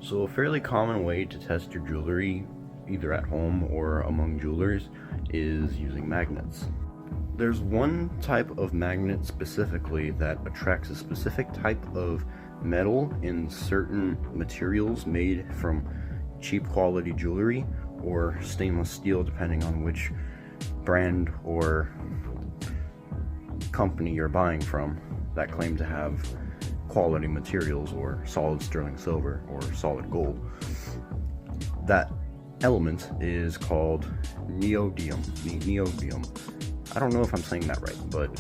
So a fairly common way to test your jewelry, either at home or among jewelers, is using magnets. There's one type of magnet specifically that attracts a specific type of metal in certain materials made from cheap quality jewelry or stainless steel, depending on which brand or company you're buying from that claim to have quality materials or solid sterling silver or solid gold. That element is called neodymium. Neodymium. I don't know if I'm saying that right, but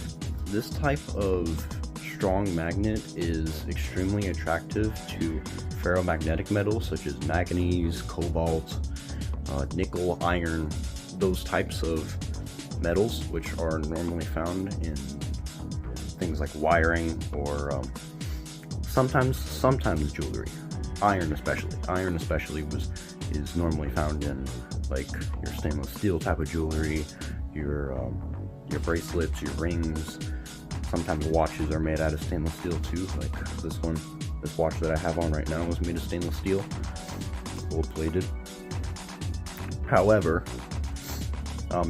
this type of strong magnet is extremely attractive to ferromagnetic metals such as manganese, cobalt, nickel, iron, those types of metals, which are normally found in things like wiring or sometimes jewelry. Iron especially is normally found in like your stainless steel type of jewelry, your bracelets, your rings. Sometimes watches are made out of stainless steel too, like this watch that I have on right now was made of stainless steel, gold plated. However,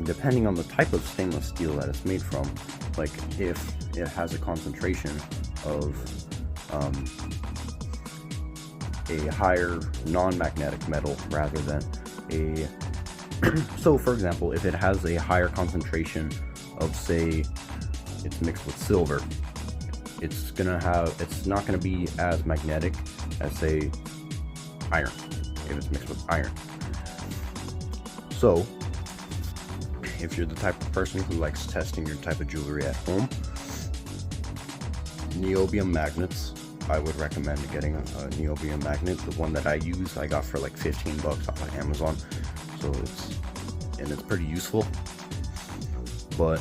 depending on the type of stainless steel that it's made from, like if it has a concentration of a higher non-magnetic metal rather than a so for example, if it has a higher concentration of, say, it's mixed with silver, it's not gonna be as magnetic as, say, iron, if it's mixed with iron. So if you're the type of person who likes testing your type of jewelry at home, neodymium magnets, I would recommend getting a neodymium magnet. The one that I use, I got for like $15 off of Amazon, so it's pretty useful. But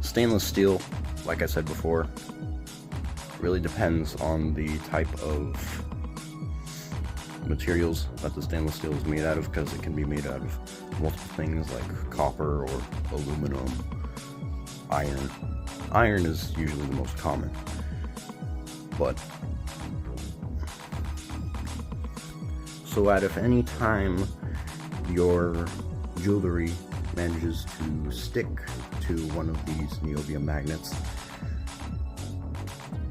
stainless steel, like I said before, really depends on the type of materials that the stainless steel is made out of, because it can be made out of multiple things like copper or aluminum, iron. Iron is usually the most common, but so if any time your jewelry manages to stick to one of these neodymium magnets,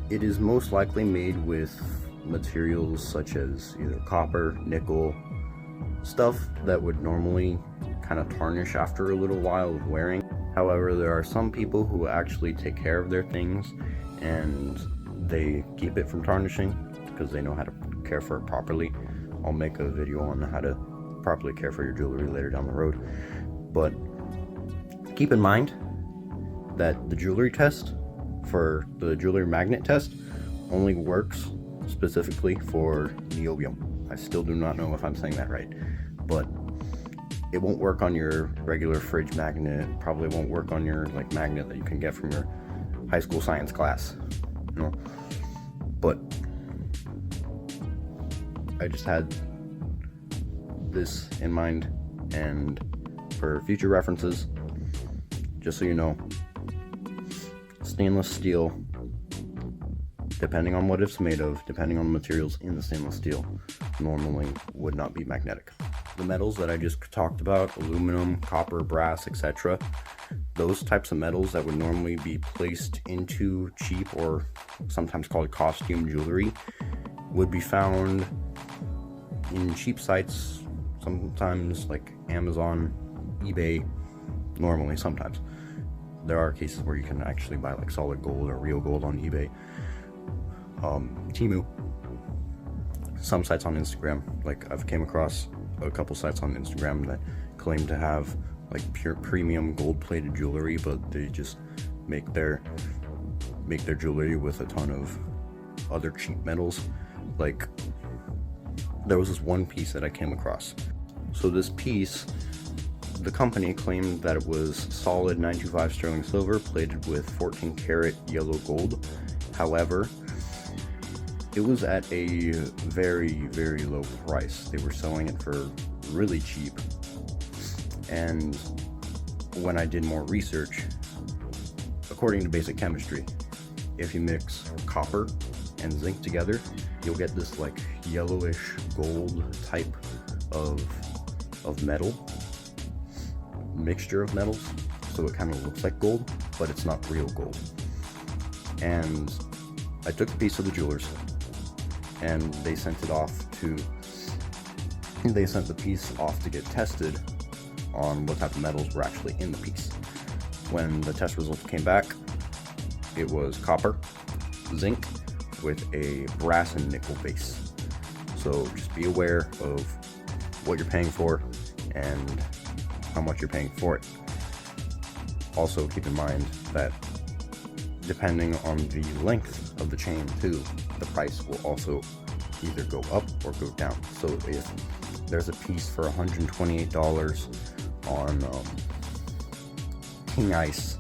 it is most likely made with materials such as either copper, nickel, stuff that would normally kind of tarnish after a little while of wearing. However, there are some people who actually take care of their things and they keep it from tarnishing because they know how to care for it properly. I'll make a video on how to properly care for your jewelry later down the road. But keep in mind that the jewelry test, for the jewelry magnet test, only works specifically for neodymium. I still do not know if I'm saying that right, but it won't work on your regular fridge magnet. Probably won't work on your like magnet that you can get from your high school science class. No. But I just had this in mind, and for future references, just so you know, stainless steel, depending on what it's made of, depending on the materials in the stainless steel, normally would not be magnetic. The metals that I just talked about, aluminum, copper, brass, etc., those types of metals that would normally be placed into cheap or sometimes called costume jewelry would be found in cheap sites, sometimes like Amazon, eBay, normally, sometimes. There are cases where you can actually buy like solid gold or real gold on eBay. Temu, some sites on Instagram, like I've came across a couple sites on Instagram that claim to have like pure premium gold plated jewelry, but they just make their jewelry with a ton of other cheap metals. Like there was this one piece that I came across. So this piece, the company claimed that it was solid 925 sterling silver plated with 14 karat yellow gold. However, it was at a very, very low price. They were selling it for really cheap. And when I did more research, according to basic chemistry, if you mix copper and zinc together, you'll get this like yellowish gold type of metal, mixture of metals. So it kind of looks like gold, but it's not real gold. And I took a piece of the jeweler's, and they sent the piece off to get tested on what type of metals were actually in the piece. When the test results came back, it was copper, zinc, with a brass and nickel base. So just be aware of what you're paying for and how much you're paying for it. Also keep in mind that depending on the length of the chain too, the price will also either go up or go down. So if there's a piece for $128 on King Ice,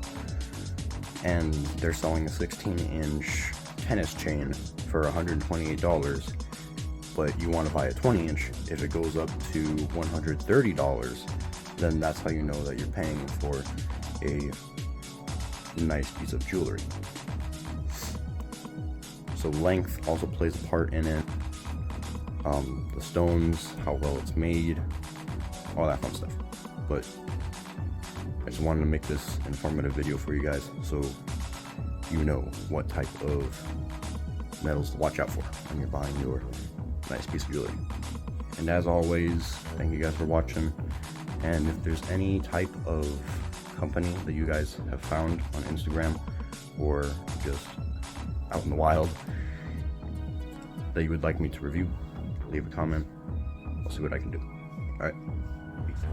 and they're selling a 16-inch tennis chain for $128, but you want to buy a 20-inch, if it goes up to $130, then that's how you know that you're paying for a nice piece of jewelry. So length also plays a part in it. The stones, how well it's made, all that fun stuff. But I just wanted to make this informative video for you guys so you know what type of metals to watch out for when you're buying your nice piece of jewelry. And as always, thank you guys for watching. And if there's any type of company that you guys have found on Instagram or just out in the wild that you would like me to review, leave a comment. I'll see what I can do. All right. Peace.